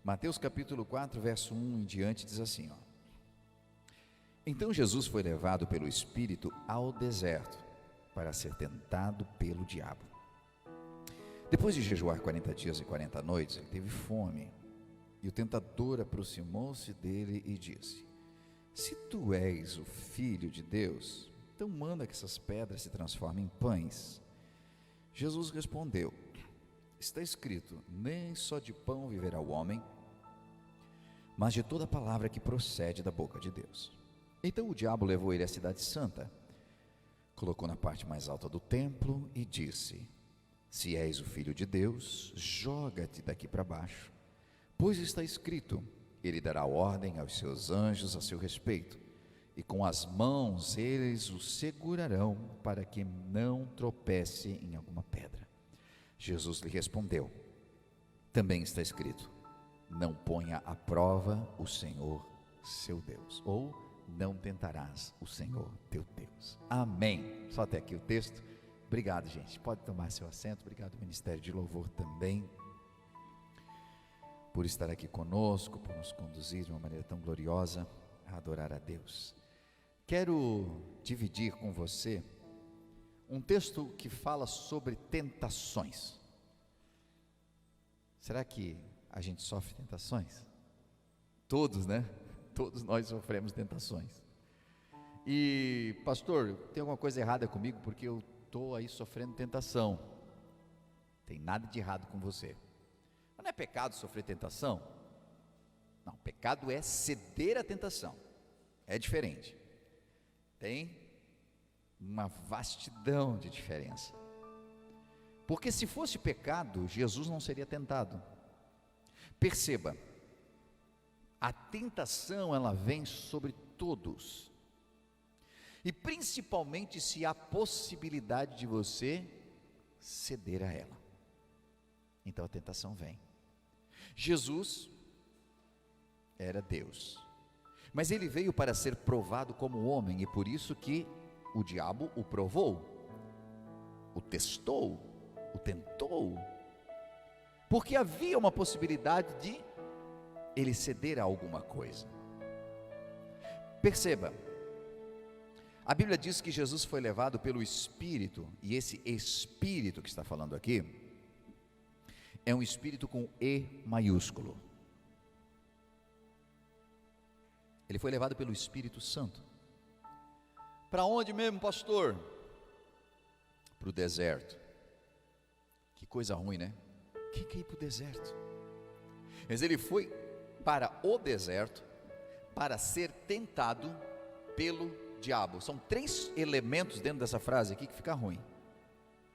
Mateus capítulo 4, verso 1 em diante diz assim, ó: Então Jesus foi levado pelo Espírito ao deserto para ser tentado pelo diabo. Depois de jejuar 40 dias e 40 noites, ele teve fome. E o tentador aproximou-se dele e disse: Se tu és o Filho de Deus, então manda que essas pedras se transformem em pães. Jesus respondeu: Está escrito, nem só de pão viverá o homem, mas de toda palavra que procede da boca de Deus. Então o diabo levou ele à cidade santa, colocou na parte mais alta do templo e disse: Se és o Filho de Deus, joga-te daqui para baixo, pois está escrito, ele dará ordem aos seus anjos a seu respeito, e com as mãos eles o segurarão, para que não tropece em alguma pedra. Jesus lhe respondeu: Também está escrito, não ponha à prova o Senhor seu Deus, ou não tentarás o Senhor teu Deus. Amém. Só até aqui o texto. Obrigado, gente. Pode tomar seu assento. Obrigado, Ministério de Louvor também, por estar aqui conosco, por nos conduzir de uma maneira tão gloriosa a adorar a Deus. Quero dividir com você um texto que fala sobre tentações. Será que a gente sofre tentações? Todos, né? Todos nós sofremos tentações. E, pastor, tem alguma coisa errada comigo porque eu estou aí sofrendo tentação? Tem nada de errado com você. Mas não é pecado sofrer tentação? Não, pecado é ceder à tentação. É diferente. Tem uma vastidão de diferença. Porque se fosse pecado, Jesus não seria tentado. Perceba, a tentação ela vem sobre todos. E principalmente se há possibilidade de você ceder a ela. Então a tentação vem. Jesus era Deus, mas ele veio para ser provado como homem, e por isso que o diabo o provou, o testou, o tentou, porque havia uma possibilidade de ele ceder a alguma coisa. Perceba, a Bíblia diz que Jesus foi levado pelo Espírito, e esse Espírito que está falando aqui é um Espírito com E maiúsculo. Ele foi levado pelo Espírito Santo. Para onde mesmo, pastor? Para o deserto. Que coisa ruim, né? Quem quer ir para o deserto? Mas ele foi para o deserto para ser tentado pelo diabo. São 3 elementos dentro dessa frase aqui que fica ruim: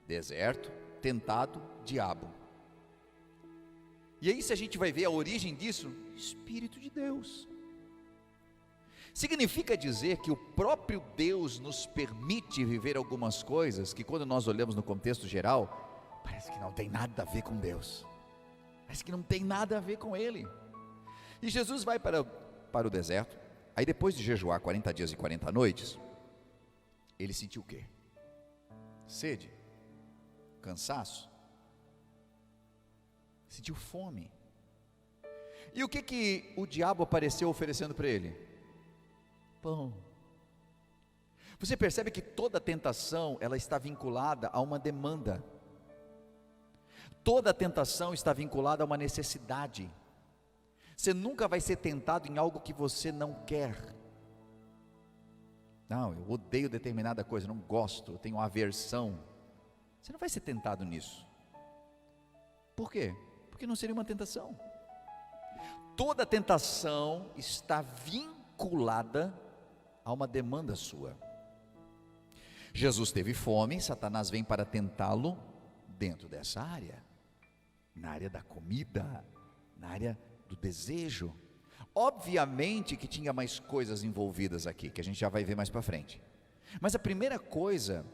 deserto, tentado, diabo. E aí, se a gente vai ver a origem disso, Espírito de Deus. Significa dizer que o próprio Deus nos permite viver algumas coisas que, quando nós olhamos no contexto geral, parece que não tem nada a ver com Deus, parece que não tem nada a ver com Ele. E Jesus vai para o deserto. Aí, depois de jejuar 40 dias e 40 noites, ele sentiu o quê? Sede, cansaço, sentiu fome. E o que o diabo apareceu oferecendo para ele? Pão. Você percebe que toda tentação, ela está vinculada a uma demanda. Toda tentação está vinculada a uma necessidade. Você nunca vai ser tentado em algo que você não quer. Não, eu odeio determinada coisa, não gosto, eu tenho aversão. Você não vai ser tentado nisso. Por quê? Porque não seria uma tentação. Toda tentação está vinculada a uma demanda sua. Jesus teve fome, Satanás vem para tentá-lo dentro dessa área, na área da comida, na área do desejo. Obviamente que tinha mais coisas envolvidas aqui, que a gente já vai ver mais para frente. Mas a primeira coisa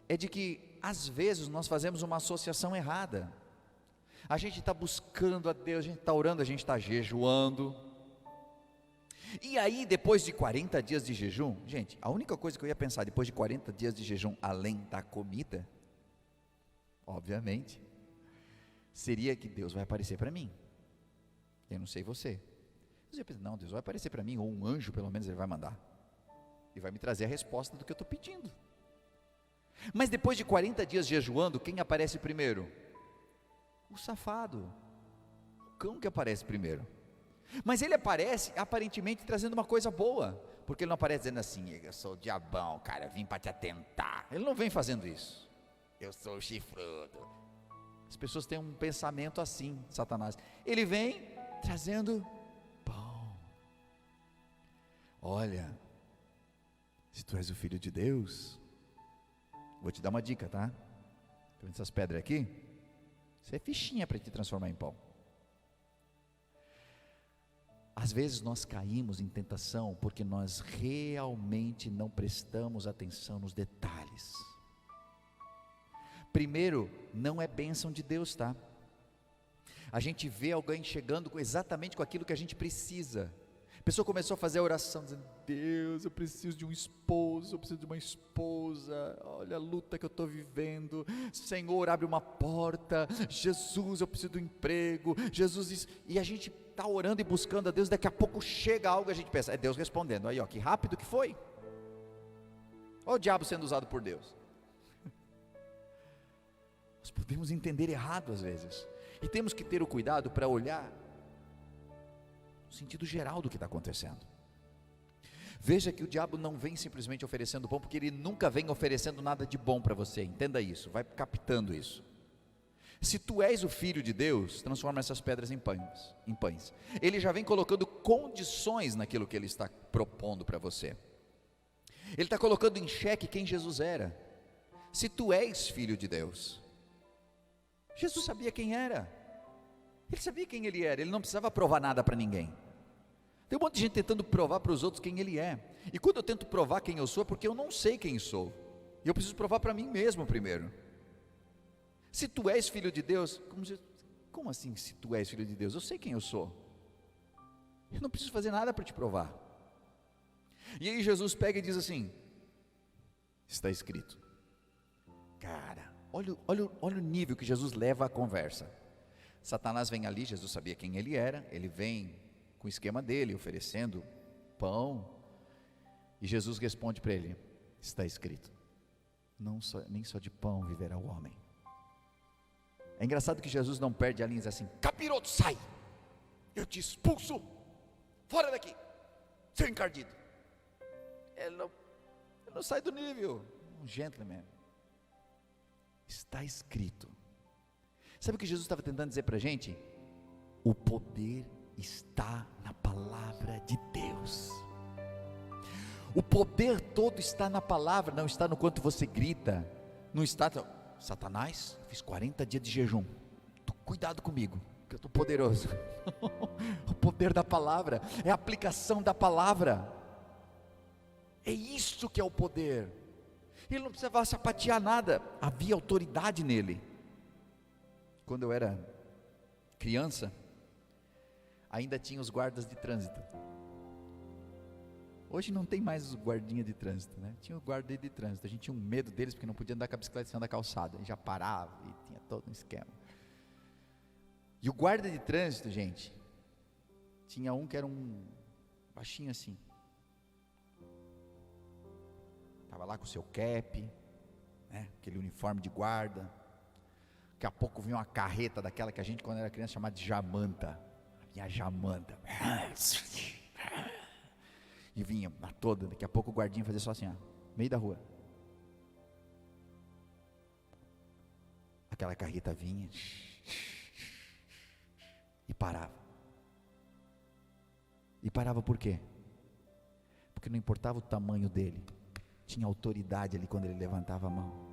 é de que às vezes nós fazemos uma associação errada. A gente está buscando a Deus, a gente está orando, a gente está jejuando. E aí, depois de 40 dias de jejum, gente, a única coisa que eu ia pensar depois de 40 dias de jejum, além da comida, obviamente, seria que Deus vai aparecer para mim. Eu não sei você. Mas eu pensei, não, Deus vai aparecer para mim, ou um anjo pelo menos ele vai mandar. E vai me trazer a resposta do que eu estou pedindo. Mas depois de 40 dias jejuando, quem aparece primeiro? O safado. O cão que aparece primeiro. Mas ele aparece aparentemente trazendo uma coisa boa. Porque ele não aparece dizendo assim, eu sou o diabão, cara, vim para te atentar. Ele não vem fazendo isso. Eu sou o chifrudo. As pessoas têm um pensamento assim, Satanás. Ele vem trazendo pão. Olha, se tu és o filho de Deus, vou te dar uma dica, tá? Tá vendo essas pedras aqui? Isso é fichinha para te transformar em pão. Às vezes nós caímos em tentação porque nós realmente não prestamos atenção nos detalhes. Primeiro, não é bênção de Deus, tá? A gente vê alguém chegando exatamente com aquilo que a gente precisa. A pessoa começou a fazer a oração, dizendo, Deus, eu preciso de um esposo, eu preciso de uma esposa, olha a luta que eu estou vivendo, Senhor, abre uma porta, Jesus, eu preciso de um emprego, Jesus, e a gente está orando e buscando a Deus, daqui a pouco chega algo, a gente pensa, é Deus respondendo, aí ó, que rápido que foi, olha o diabo sendo usado por Deus. Nós podemos entender errado às vezes, e temos que ter o cuidado para olhar no sentido geral do que está acontecendo. Veja que o diabo não vem simplesmente oferecendo pão, porque ele nunca vem oferecendo nada de bom para você, entenda isso, vai captando isso. Se tu és o filho de Deus, transforma essas pedras em pães. Ele já vem colocando condições naquilo que ele está propondo para você. Ele está colocando em xeque quem Jesus era. Se tu és filho de Deus, Jesus sabia quem era. Ele sabia quem ele era, ele não precisava provar nada para ninguém. Tem um monte de gente tentando provar para os outros quem ele é. E quando eu tento provar quem eu sou, é porque eu não sei quem sou. E eu preciso provar para mim mesmo primeiro. Se tu és filho de Deus, como assim se tu és filho de Deus? Eu sei quem eu sou. Eu não preciso fazer nada para te provar. E aí Jesus pega e diz assim, está escrito. Cara, olha o nível que Jesus leva a conversa. Satanás vem ali, Jesus sabia quem ele era, ele vem com o esquema dele, oferecendo pão, e Jesus responde para ele, está escrito, nem só de pão viverá o homem. É engraçado que Jesus não perde a linha e diz assim, capiroto, sai, eu te expulso, fora daqui, seu encardido. Ele não sai do nível, um gentleman. Está escrito. Sabe o que Jesus estava tentando dizer para a gente? O poder está na palavra de Deus. O poder todo está na palavra, não está no quanto você grita, não está, Satanás, fiz 40 dias de jejum, cuidado comigo, que eu estou poderoso. O poder da palavra, é a aplicação da palavra, é isso que é o poder. Ele não precisava sapatear nada, havia autoridade nele. Quando eu era criança, ainda tinha os guardas de trânsito. Hoje não tem mais os guardinhas de trânsito, né? Tinha o guarda de trânsito, a gente tinha um medo deles, porque não podia andar com a bicicleta em cima da calçada, já parava e tinha todo um esquema. E o guarda de trânsito, gente, tinha um que era um baixinho assim, estava lá com o seu cap, né? Aquele uniforme de guarda. Daqui a pouco vinha uma carreta daquela que a gente quando era criança chamava de jamanta. Vinha a jamanta. E vinha a toda, daqui a pouco o guardinha fazia só assim, ó, meio da rua. Aquela carreta vinha e parava. E parava por quê? Porque não importava o tamanho dele, tinha autoridade ali quando ele levantava a mão.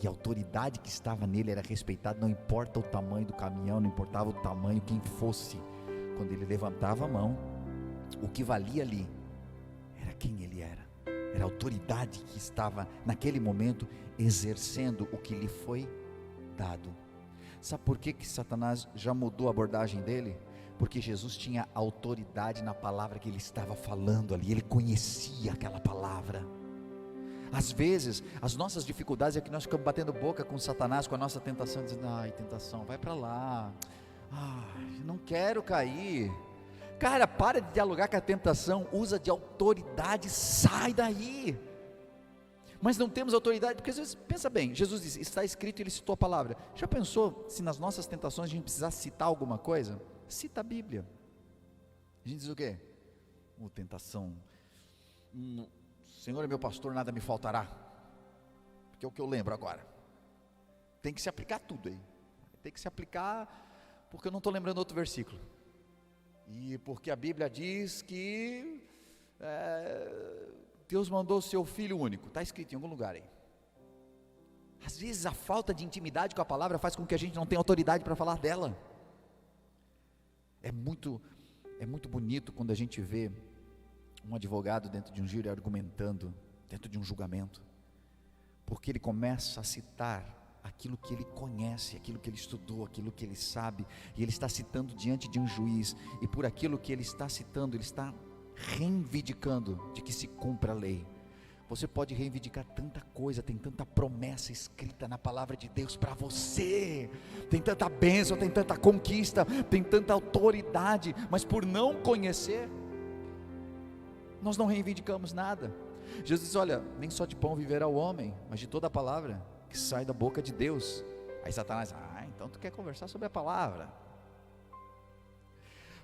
E a autoridade que estava nele era respeitada, não importa o tamanho do caminhão, não importava o tamanho, quem fosse. Quando ele levantava a mão, o que valia ali era quem ele era a autoridade que estava naquele momento exercendo o que lhe foi dado. Sabe por que Satanás já mudou a abordagem dele? Porque Jesus tinha autoridade na palavra que ele estava falando ali, ele conhecia aquela palavra. Às vezes, as nossas dificuldades é que nós ficamos batendo boca com Satanás, com a nossa tentação, dizendo, ai tentação, vai para lá, Não quero cair. Cara, para de dialogar com a tentação, usa de autoridade, sai daí. Mas não temos autoridade, porque às vezes, pensa bem, Jesus disse, está escrito e ele citou a palavra. Já pensou se nas nossas tentações a gente precisasse citar alguma coisa? Cita a Bíblia. A gente diz o quê? Tentação, Senhor é meu pastor, nada me faltará, porque é o que eu lembro agora. Tem que se aplicar tudo aí, tem que se aplicar, porque eu não estou lembrando outro versículo, e porque a Bíblia diz que Deus mandou o seu Filho único, está escrito em algum lugar aí. Às vezes a falta de intimidade com a palavra faz com que a gente não tenha autoridade para falar dela. É muito bonito quando a gente vê um advogado dentro de um júri argumentando, dentro de um julgamento, porque ele começa a citar aquilo que ele conhece, aquilo que ele estudou, aquilo que ele sabe, e ele está citando diante de um juiz, e por aquilo que ele está citando, ele está reivindicando de que se cumpra a lei. Você pode reivindicar tanta coisa, tem tanta promessa escrita na palavra de Deus para você, tem tanta bênção, tem tanta conquista, tem tanta autoridade, mas por não conhecer, nós não reivindicamos nada. Jesus diz, olha, nem só de pão viverá o homem, mas de toda a palavra que sai da boca de Deus. Aí Satanás, então tu quer conversar sobre a palavra?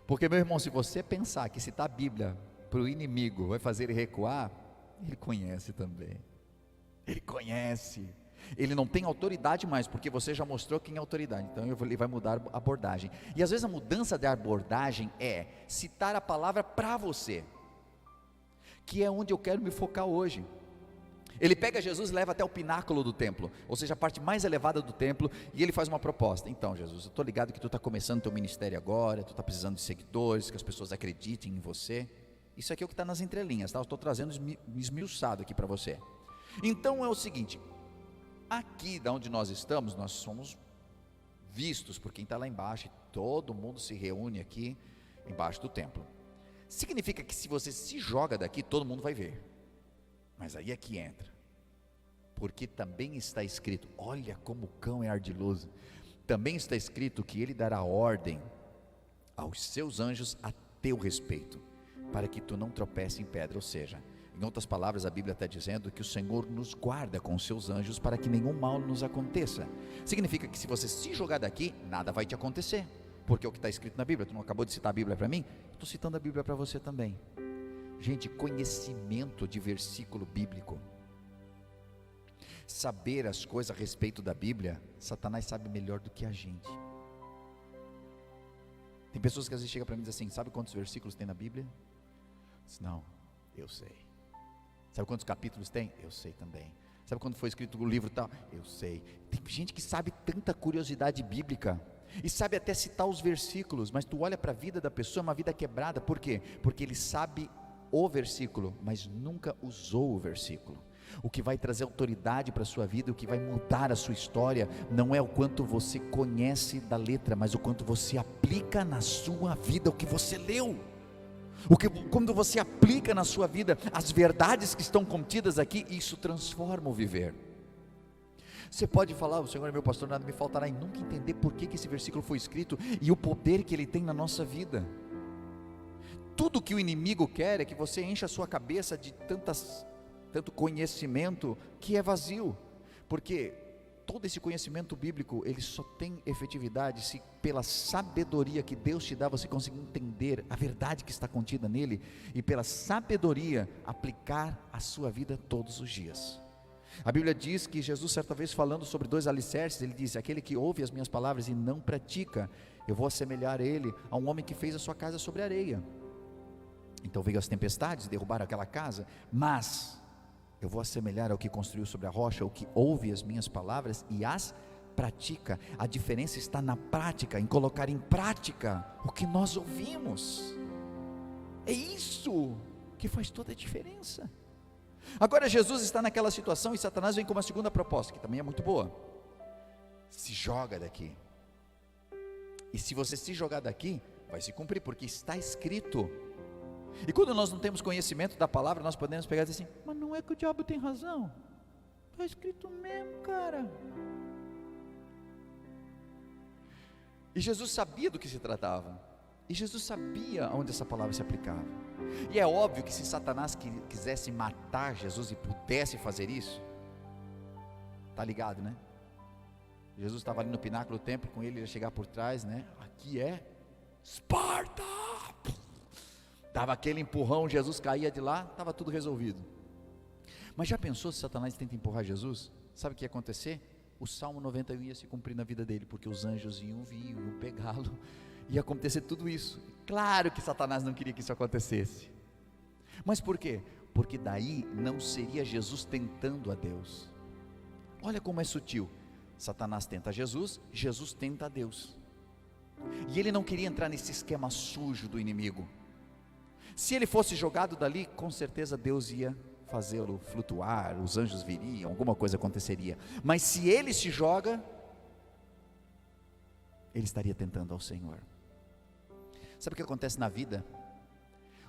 Porque, meu irmão, se você pensar que citar a Bíblia para o inimigo vai fazer ele recuar, ele conhece também, ele conhece, ele não tem autoridade mais, porque você já mostrou quem é autoridade, então ele vai mudar a abordagem, e às vezes a mudança de abordagem é citar a palavra para você, que é onde eu quero me focar hoje. Ele pega Jesus e leva até o pináculo do templo, ou seja, a parte mais elevada do templo, e ele faz uma proposta. Então Jesus, eu estou ligado que tu está começando teu ministério agora, tu está precisando de seguidores, que as pessoas acreditem em você. Isso aqui é o que está nas entrelinhas, tá? Eu estou trazendo esmiuçado aqui para você. Então é o seguinte, aqui da onde nós estamos, nós somos vistos por quem está lá embaixo, e todo mundo se reúne aqui embaixo do templo. Significa que se você se joga daqui, todo mundo vai ver. Mas aí é que entra, porque também está escrito, olha como o cão é ardiloso, também está escrito que ele dará ordem aos seus anjos a teu respeito, para que tu não tropece em pedra. Ou seja, em outras palavras, a Bíblia está dizendo que o Senhor nos guarda com os seus anjos para que nenhum mal nos aconteça. Significa que se você se jogar daqui, nada vai te acontecer, porque é o que está escrito na Bíblia. Tu não acabou de citar a Bíblia para mim? Estou citando a Bíblia para você também. Gente, conhecimento de versículo bíblico, saber as coisas a respeito da Bíblia, Satanás sabe melhor do que a gente. Tem pessoas que às vezes chegam para mim e dizem assim, sabe quantos versículos tem na Bíblia? Diz, não, eu sei. Sabe quantos capítulos tem? Eu sei também. Sabe quando foi escrito o livro tal? Eu sei. Tem gente que sabe tanta curiosidade bíblica, e sabe até citar os versículos, mas tu olha para a vida da pessoa, é uma vida quebrada. Por quê? Porque ele sabe o versículo, mas nunca usou o versículo. O que vai trazer autoridade para a sua vida, o que vai mudar a sua história, não é o quanto você conhece da letra, mas o quanto você aplica na sua vida o que você leu. Quando você aplica na sua vida as verdades que estão contidas aqui, isso transforma o viver. Você pode falar, o Senhor é meu pastor, nada me faltará, e nunca entender por que esse versículo foi escrito e o poder que ele tem na nossa vida. Tudo que o inimigo quer é que você encha a sua cabeça de tanto conhecimento que é vazio, porque todo esse conhecimento bíblico, ele só tem efetividade se pela sabedoria que Deus te dá, você conseguir entender a verdade que está contida nele, e pela sabedoria aplicar a sua vida todos os dias. A Bíblia diz que Jesus, certa vez falando sobre 2 alicerces, ele disse, aquele que ouve as minhas palavras e não pratica, eu vou assemelhar ele a um homem que fez a sua casa sobre areia. Então veio as tempestades, derrubaram aquela casa, mas eu vou assemelhar ao que construiu sobre a rocha, o que ouve as minhas palavras e as pratica. A diferença está na prática, em colocar em prática o que nós ouvimos. É isso que faz toda a diferença. Agora Jesus está naquela situação e Satanás vem com uma segunda proposta, que também é muito boa. Se joga daqui. E se você se jogar daqui, vai se cumprir, porque está escrito. E quando nós não temos conhecimento da palavra, nós podemos pegar e dizer assim, mas não é que o diabo tem razão, está escrito mesmo, cara. E Jesus sabia do que se tratava. E Jesus sabia onde essa palavra se aplicava. E é óbvio que se Satanás quisesse matar Jesus e pudesse fazer isso, tá ligado, né? Jesus estava ali no pináculo do templo com ele, ele ia chegar por trás, né? Aqui é Esparta! Dava aquele empurrão, Jesus caía de lá, estava tudo resolvido. Mas já pensou se Satanás tenta empurrar Jesus? Sabe o que ia acontecer? O Salmo 91 ia se cumprir na vida dele, porque os anjos iam vir, iam pegá-lo, ia acontecer tudo isso. Claro que Satanás não queria que isso acontecesse. Mas por quê? Porque daí não seria Jesus tentando a Deus. Olha como é sutil. Satanás tenta Jesus, Jesus tenta a Deus. E ele não queria entrar nesse esquema sujo do inimigo. Se ele fosse jogado dali, com certeza Deus ia fazê-lo flutuar, os anjos viriam, alguma coisa aconteceria. Mas se ele se joga, ele estaria tentando ao Senhor. Sabe o que acontece na vida?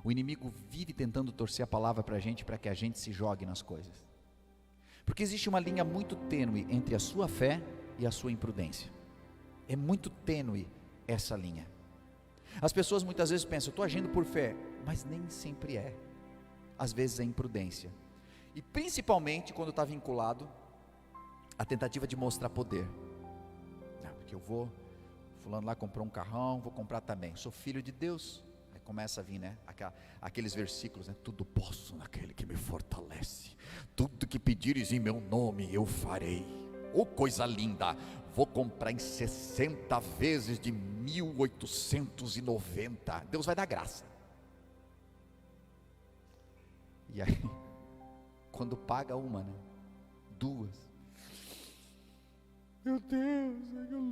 O inimigo vive tentando torcer a palavra para que a gente se jogue nas coisas. Porque existe uma linha muito tênue entre a sua fé e a sua imprudência. É muito tênue essa linha. As pessoas muitas vezes pensam, eu estou agindo por fé, mas nem sempre é. Às vezes é imprudência. E principalmente quando está vinculado à tentativa de mostrar poder. Não, porque eu vou, fulano lá comprou um carrão, vou comprar também. Sou filho de Deus. Aí começa a vir, né? Aqueles versículos, né? Tudo posso naquele que me fortalece. Tudo que pedires em meu nome eu farei. Oh, coisa linda! Vou comprar em 60 vezes de 1890. Deus vai dar graça. E aí, quando paga uma, né? Duas. Meu Deus,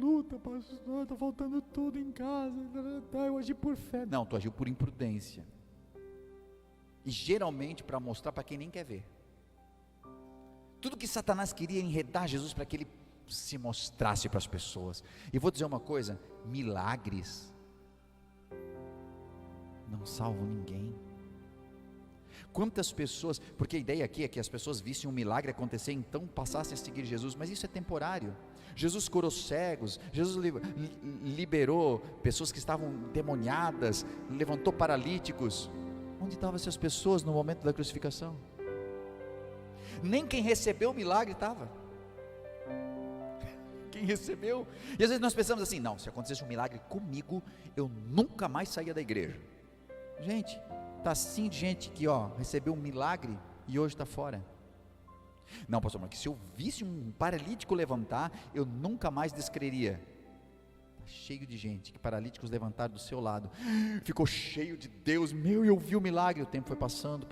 luta, pastor, está faltando tudo em casa. Eu agi por fé. Não, tu agiu por imprudência. E geralmente para mostrar para quem nem quer ver. Tudo que Satanás queria enredar Jesus para que ele se mostrasse para as pessoas. E vou dizer uma coisa: milagres não salvam ninguém. Quantas pessoas, porque a ideia aqui é que as pessoas vissem um milagre acontecer, então passassem a seguir Jesus, mas isso é temporário. Jesus curou cegos, Jesus liberou pessoas que estavam endemoniadas, levantou paralíticos. Onde estavam essas pessoas no momento da crucificação? Nem quem recebeu o milagre estava. Quem recebeu? E às vezes nós pensamos assim, não, se acontecesse um milagre comigo, eu nunca mais saía da igreja. Gente, está assim de gente que recebeu um milagre e hoje está fora. Não, pastor, mas se eu visse um paralítico levantar, eu nunca mais descreria. Está cheio de gente, que paralíticos levantaram do seu lado, ficou cheio de Deus, eu vi o milagre. O tempo foi passando,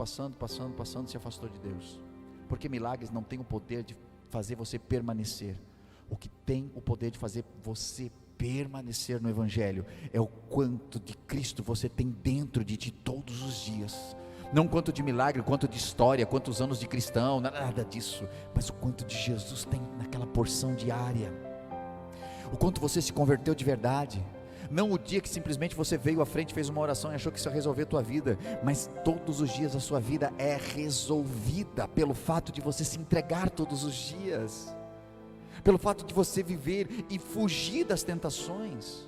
se afastou de Deus. Porque milagres não têm o poder de fazer você permanecer. O que tem o poder de fazer você permanecer no Evangelho é o quanto de Cristo você tem dentro de ti todos os dias. Não quanto de milagre, quanto de história, quantos anos de cristão, nada disso, mas o quanto de Jesus tem naquela porção diária. O quanto você se converteu de verdade. Não o dia que simplesmente você veio à frente, fez uma oração e achou que isso ia resolver a tua vida, mas todos os dias a sua vida é resolvida pelo fato de você se entregar todos os dias, pelo fato de você viver e fugir das tentações,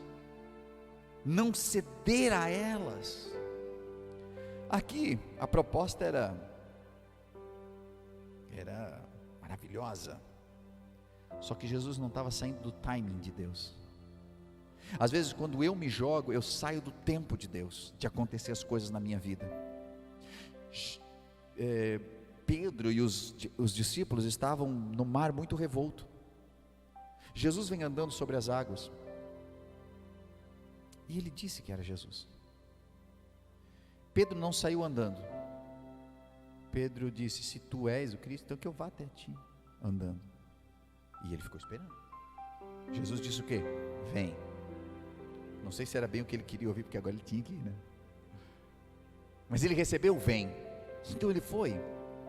não ceder a elas. Aqui a proposta era maravilhosa, só que Jesus não estava saindo do timing de Deus. Às vezes quando eu me jogo, eu saio do tempo de Deus, de acontecer as coisas na minha vida. Pedro e os discípulos estavam no mar muito revolto. Jesus vem andando sobre as águas, e ele disse que era Jesus. Pedro não saiu andando. Pedro disse, se tu és o Cristo, então que eu vá até ti, andando. E ele ficou esperando. Jesus disse o quê? Vem. Não sei se era bem o que ele queria ouvir, porque agora ele tinha que ir, né? Mas ele recebeu, vem. Então ele foi,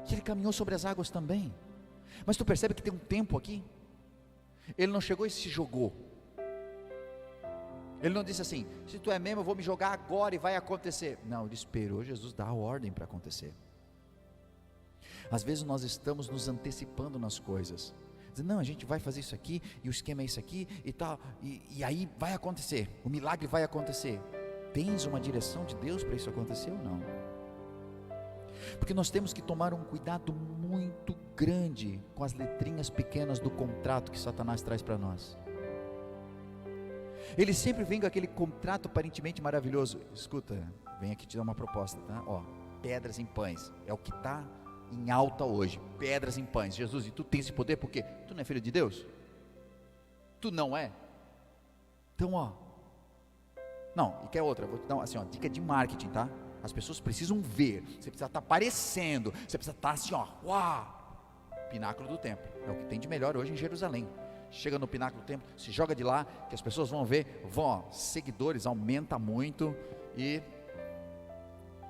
e ele caminhou sobre as águas também. Mas tu percebe que tem um tempo aqui. Ele não chegou e se jogou. Ele não disse assim, se tu é mesmo eu vou me jogar agora e vai acontecer. Não, ele esperou Jesus dar a ordem para acontecer. Às vezes nós estamos nos antecipando nas coisas, dizendo, não, a gente vai fazer isso aqui, e o esquema é isso aqui, e tal, e aí vai acontecer, o milagre vai acontecer. Tens uma direção de Deus para isso acontecer ou não? Porque nós temos que tomar um cuidado muito grande com as letrinhas pequenas do contrato que Satanás traz para nós. Ele sempre vem com aquele contrato aparentemente maravilhoso. Escuta, vem aqui te dar uma proposta, tá? Ó, pedras em pães, é o que está em alta hoje, pedras em pães. Jesus, e tu tens esse poder porque tu não é filho de Deus? Tu não é? Então, ó, não, e quer outra, vou te dar assim, ó, dica de marketing, tá? As pessoas precisam ver, você precisa estar aparecendo, você precisa estar assim, ó, uau, pináculo do templo, é o que tem de melhor hoje em Jerusalém. Chega no pináculo do templo, se joga de lá, que as pessoas vão ver, ó, seguidores aumenta muito, e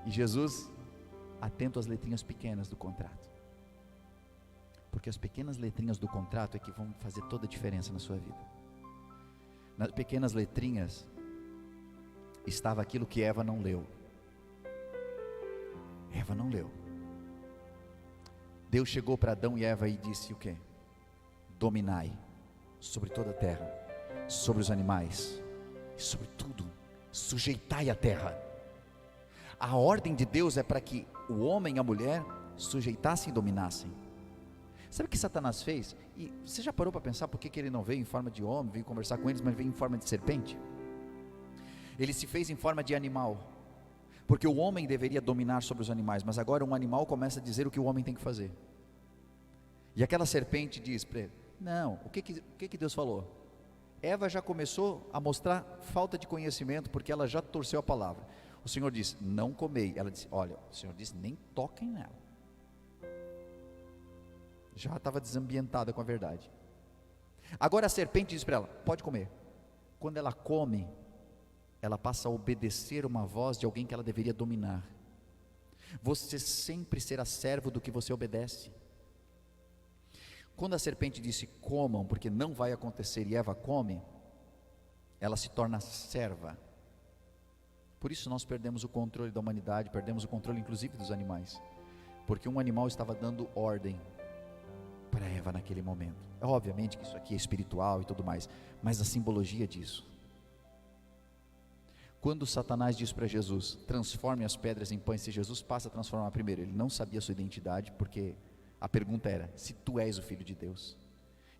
Jesus, atento às letrinhas pequenas do contrato, porque as pequenas letrinhas do contrato é que vão fazer toda a diferença na sua vida. Nas pequenas letrinhas estava aquilo que Eva não leu. Eva não leu. Deus chegou para Adão e Eva e disse o quê? Dominai sobre toda a terra, sobre os animais, e sobre tudo, sujeitai a terra. A ordem de Deus é para que o homem e a mulher sujeitassem e dominassem. Sabe o que Satanás fez? E você já parou para pensar por que ele não veio em forma de homem, veio conversar com eles, mas veio em forma de serpente? Ele se fez em forma de animal, porque o homem deveria dominar sobre os animais, mas agora um animal começa a dizer o que o homem tem que fazer. E aquela serpente diz para ele, não, o que Deus falou? Eva já começou a mostrar falta de conhecimento, porque ela já torceu a palavra. O Senhor disse, não comei. Ela disse, olha, o Senhor disse, nem toquem nela. Já estava desambientada com a verdade. Agora a serpente diz para ela, pode comer. Quando ela come, ela passa a obedecer uma voz de alguém que ela deveria dominar. Você sempre será servo do que você obedece. Quando a serpente disse, comam, porque não vai acontecer, e Eva come, ela se torna serva. Por isso nós perdemos o controle da humanidade, perdemos o controle inclusive dos animais, porque um animal estava dando ordem para Eva naquele momento. Obviamente que isso aqui é espiritual e tudo mais, mas a simbologia disso. Quando Satanás diz para Jesus, transforme as pedras em pães, se Jesus passa a transformar primeiro, ele não sabia a sua identidade, porque a pergunta era, se tu és o Filho de Deus,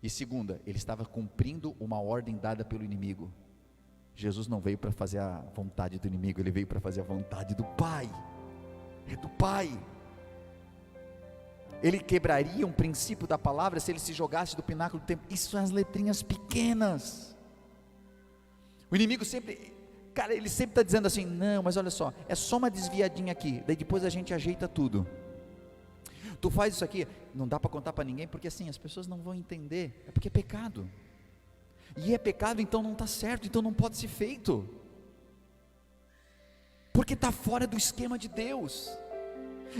e segunda, ele estava cumprindo uma ordem dada pelo inimigo. Jesus não veio para fazer a vontade do inimigo, ele veio para fazer a vontade do Pai, é do Pai. Ele quebraria um princípio da palavra se ele se jogasse do pináculo do templo. Isso são as letrinhas pequenas. O inimigo sempre, cara, ele sempre está dizendo assim, não, mas olha só, é só uma desviadinha aqui, daí depois a gente ajeita tudo. Tu faz isso aqui, não dá para contar para ninguém, porque assim, as pessoas não vão entender, é porque é pecado, e é pecado, então não está certo, então não pode ser feito, porque está fora do esquema de Deus,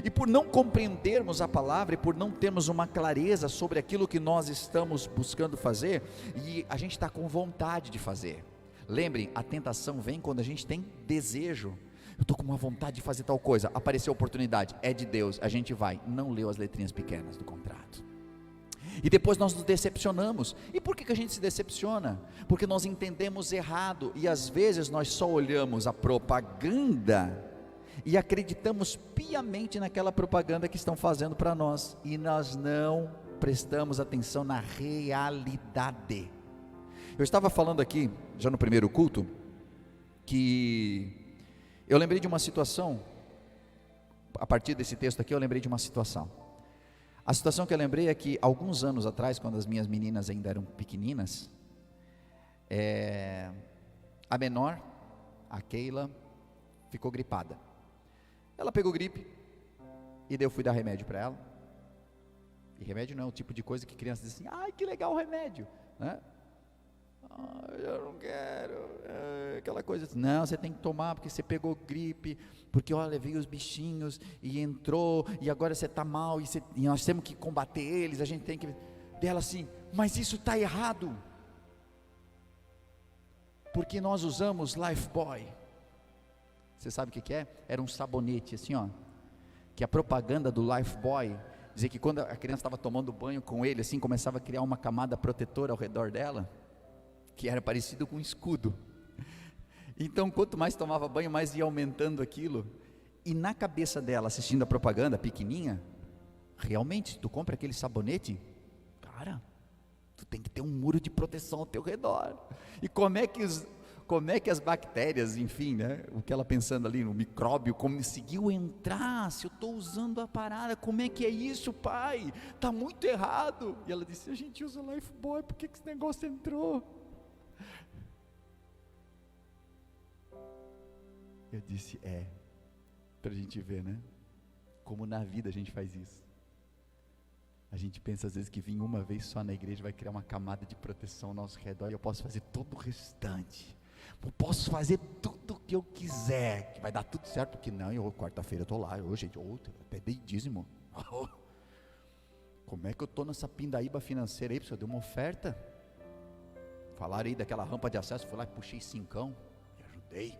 e por não compreendermos a palavra, e por não termos uma clareza sobre aquilo que nós estamos buscando fazer, e a gente está com vontade de fazer. Lembrem, a tentação vem quando a gente tem desejo. Eu estou com uma vontade de fazer tal coisa, apareceu a oportunidade, é de Deus, a gente vai, não leu as letrinhas pequenas do contrato, e depois nós nos decepcionamos. E por que a gente se decepciona? Porque nós entendemos errado, e às vezes nós só olhamos a propaganda, e acreditamos piamente naquela propaganda que estão fazendo para nós, e nós não prestamos atenção na realidade. Eu estava falando aqui, já no primeiro culto, que eu lembrei de uma situação, a partir desse texto aqui eu lembrei de uma situação. A situação que eu lembrei é que alguns anos atrás, quando as minhas meninas ainda eram pequeninas, a menor, a Keila, ficou gripada. Ela pegou gripe, e daí eu fui dar remédio para ela, e remédio não é o tipo de coisa que criança diz assim, ai que legal o remédio, né? Eu não quero, aquela coisa, não, você tem que tomar porque você pegou gripe, porque olha, veio os bichinhos e entrou, e agora você está mal, e nós temos que combater eles, a gente tem que, dela assim, mas isso está errado, porque nós usamos Lifebuoy. Você sabe o que é? Era um sabonete assim, ó, que a propaganda do Lifebuoy Dizer que quando a criança estava tomando banho com ele, assim, começava a criar uma camada protetora ao redor dela, que era parecido com um escudo. Então, quanto mais tomava banho, mais ia aumentando aquilo. E na cabeça dela, assistindo a propaganda, pequenininha, realmente, se tu compra aquele sabonete, cara, tu tem que ter um muro de proteção ao teu redor. E como é que as bactérias, enfim, né, o que ela pensando ali, no micróbio, conseguiu entrar, se eu estou usando a parada, como é que é isso, pai? Está muito errado. E ela disse, a gente usa Lifebuoy, por que esse negócio entrou? Eu disse, para a gente ver, né, como na vida a gente faz isso. A gente pensa às vezes que vir uma vez só na igreja vai criar uma camada de proteção ao nosso redor, e eu posso fazer todo o restante, eu posso fazer tudo o que eu quiser, que vai dar tudo certo, porque não, quarta-feira eu estou lá, gente, até dei dízimo, como é que eu estou nessa pindaíba financeira aí, porque eu dei uma oferta, falaram aí daquela rampa de acesso, fui lá e puxei 5 e ajudei.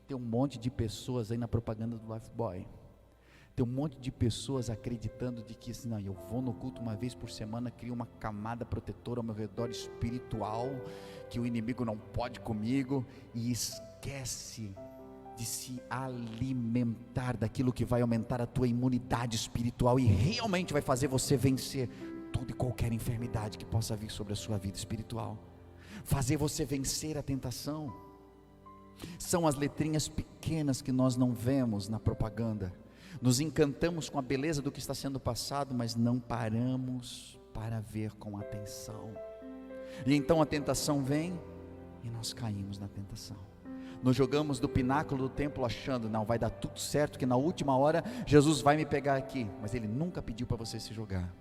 Tem um monte de pessoas aí na propaganda do Lifebuoy, tem um monte de pessoas acreditando de que assim, não, eu vou no culto uma vez por semana, crio uma camada protetora ao meu redor espiritual, que o inimigo não pode comigo, e esquece de se alimentar daquilo que vai aumentar a tua imunidade espiritual, e realmente vai fazer você vencer toda e qualquer enfermidade que possa vir sobre a sua vida espiritual, fazer você vencer a tentação. São as letrinhas pequenas que nós não vemos na propaganda. Nos encantamos com a beleza do que está sendo passado, mas não paramos para ver com atenção. E então a tentação vem e nós caímos na tentação. Nos jogamos do pináculo do templo achando, não, vai dar tudo certo, que na última hora Jesus vai me pegar aqui. Mas Ele nunca pediu para você se jogar.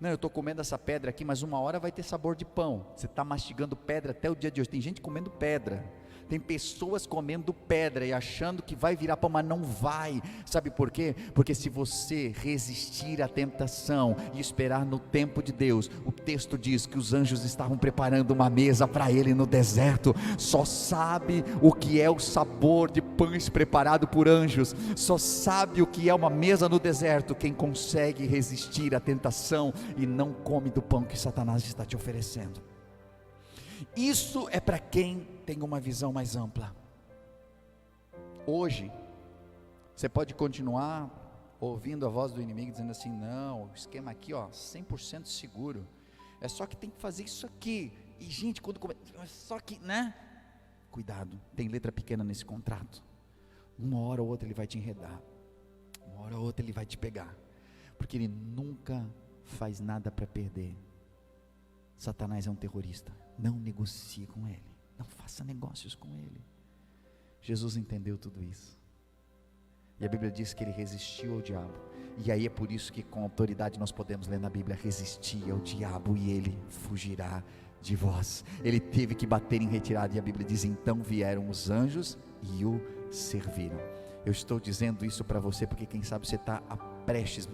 Não, eu estou comendo essa pedra aqui, mas uma hora vai ter sabor de pão. Você está mastigando pedra até o dia de hoje. Tem gente comendo pedra, tem pessoas comendo pedra e achando que vai virar pão, mas não vai. Sabe por quê? Porque se você resistir à tentação e esperar no tempo de Deus, o texto diz que os anjos estavam preparando uma mesa para ele no deserto. Só sabe o que é o sabor de pães preparado por anjos, só sabe o que é uma mesa no deserto quem consegue resistir à tentação e não come do pão que Satanás está te oferecendo. Isso é para quem tem uma visão mais ampla. Hoje, você pode continuar ouvindo a voz do inimigo dizendo assim, não, o esquema aqui, 100% seguro, é só que tem que fazer isso aqui, e gente, quando só que, né, cuidado, tem letra pequena nesse contrato, uma hora ou outra ele vai te enredar, uma hora ou outra ele vai te pegar, porque ele nunca faz nada para perder. Satanás é um terrorista, não negocie com ele, não faça negócios com ele. Jesus entendeu tudo isso, e a Bíblia diz que ele resistiu ao diabo, e aí é por isso que com autoridade nós podemos ler na Bíblia, resistir ao diabo e ele fugirá de vós. Ele teve que bater em retirada, e a Bíblia diz, então vieram os anjos e o serviram. Eu estou dizendo isso para você, porque quem sabe você está prestes,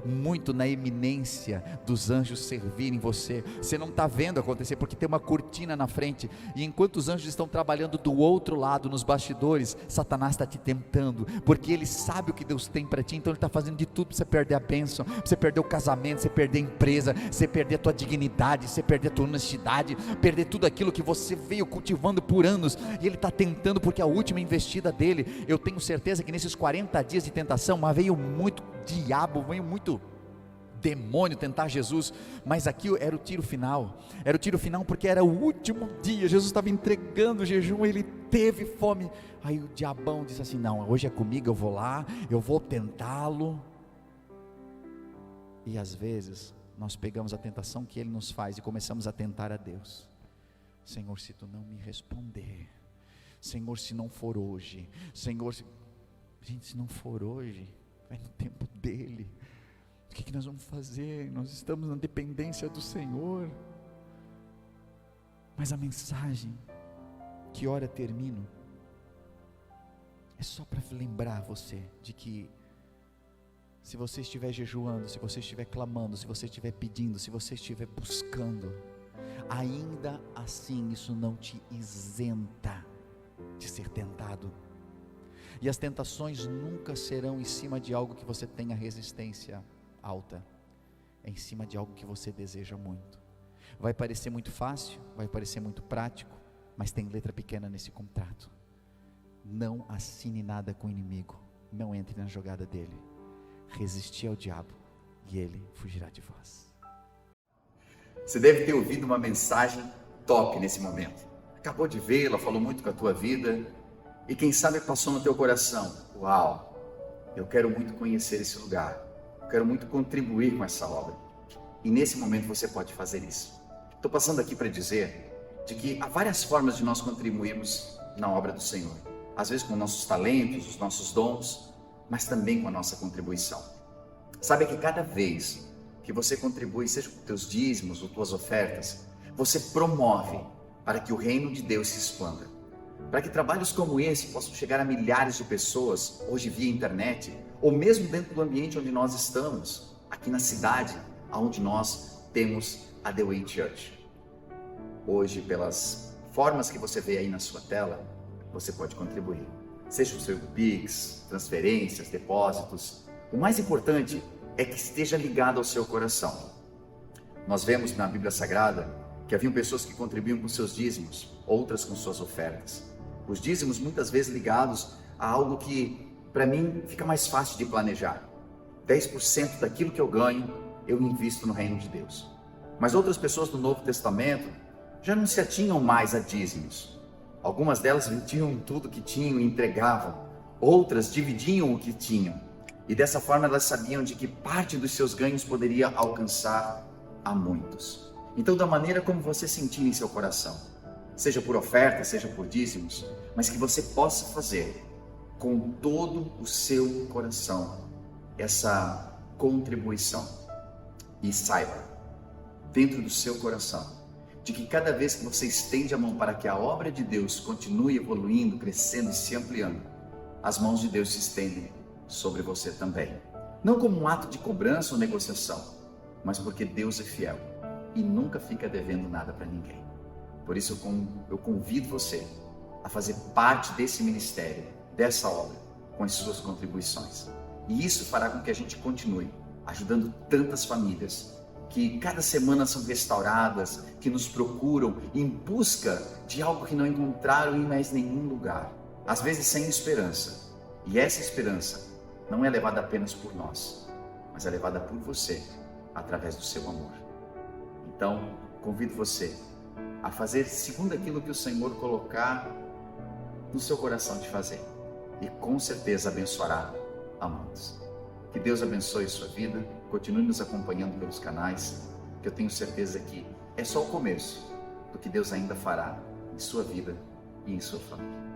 muito na iminência dos anjos servirem você. Você não está vendo acontecer, porque tem uma cortina na frente, e enquanto os anjos estão trabalhando do outro lado, nos bastidores, Satanás está te tentando, porque ele sabe o que Deus tem para ti, então ele está fazendo de tudo para você perder a bênção, para você perder o casamento, você perder a empresa, você perder a tua dignidade, você perder a tua honestidade, perder tudo aquilo que você veio cultivando por anos, e ele está tentando, porque a última investida dele, eu tenho certeza que nesses 40 dias de tentação, mas veio muito diabo, veio muito demônio tentar Jesus, mas aqui era o tiro final, porque era o último dia, Jesus estava entregando o jejum, ele teve fome, aí o diabão disse assim, não, hoje é comigo, eu vou lá, eu vou tentá-lo. E às vezes nós pegamos a tentação que ele nos faz e começamos a tentar a Deus. Senhor, se tu não me responder, Senhor, se não for hoje, Senhor, gente, se não for hoje, vai no tempo dele, o que nós vamos fazer? Nós estamos na dependência do Senhor. Mas a mensagem, que hora termino, é só para lembrar você, de que, se você estiver jejuando, se você estiver clamando, se você estiver pedindo, se você estiver buscando, ainda assim isso não te isenta de ser tentado. E as tentações nunca serão em cima de algo que você tenha resistência alta. É em cima de algo que você deseja muito. Vai parecer muito fácil, vai parecer muito prático, mas tem letra pequena nesse contrato. Não assine nada com o inimigo. Não entre na jogada dele. Resistir ao diabo e ele fugirá de vós. Você deve ter ouvido uma mensagem top nesse momento. Acabou de vê-la, falou muito com a tua vida e quem sabe passou no teu coração: uau, eu quero muito conhecer esse lugar, eu quero muito contribuir com essa obra. E nesse momento você pode fazer isso. Estou passando aqui para dizer de que há várias formas de nós contribuirmos na obra do Senhor. Às vezes com nossos talentos, os nossos dons, mas também com a nossa contribuição. Sabe que cada vez que você contribui, seja com teus dízimos ou tuas ofertas, você promove para que o reino de Deus se expanda. Para que trabalhos como esse possam chegar a milhares de pessoas, hoje via internet, ou mesmo dentro do ambiente onde nós estamos, aqui na cidade, onde nós temos a The Way Church. Hoje, pelas formas que você vê aí na sua tela, você pode contribuir. Seja o seu Pix, transferências, depósitos. O mais importante é que esteja ligado ao seu coração. Nós vemos na Bíblia Sagrada que haviam pessoas que contribuíam com seus dízimos, outras com suas ofertas. Os dízimos muitas vezes ligados a algo que, para mim, fica mais fácil de planejar. 10% daquilo que eu ganho, eu invisto no reino de Deus. Mas outras pessoas do Novo Testamento já não se atinham mais a dízimos. Algumas delas vendiam tudo que tinham e entregavam. Outras dividiam o que tinham. E dessa forma elas sabiam de que parte dos seus ganhos poderia alcançar a muitos. Então, da maneira como você sentir em seu coração, seja por oferta, seja por dízimos, mas que você possa fazer com todo o seu coração essa contribuição. E saiba, dentro do seu coração, de que cada vez que você estende a mão para que a obra de Deus continue evoluindo, crescendo e se ampliando, as mãos de Deus se estendem sobre você também. Não como um ato de cobrança ou negociação, mas porque Deus é fiel e nunca fica devendo nada para ninguém. Por isso eu convido você a fazer parte desse ministério, dessa obra, com as suas contribuições. E isso fará com que a gente continue ajudando tantas famílias que cada semana são restauradas, que nos procuram em busca de algo que não encontraram em mais nenhum lugar. Às vezes sem esperança. E essa esperança não é levada apenas por nós, mas é levada por você, através do seu amor. Então, convido você a fazer segundo aquilo que o Senhor colocar no seu coração de fazer. E com certeza abençoará a muitos. Que Deus abençoe sua vida, continue nos acompanhando pelos canais, que eu tenho certeza que é só o começo do que Deus ainda fará em sua vida e em sua família.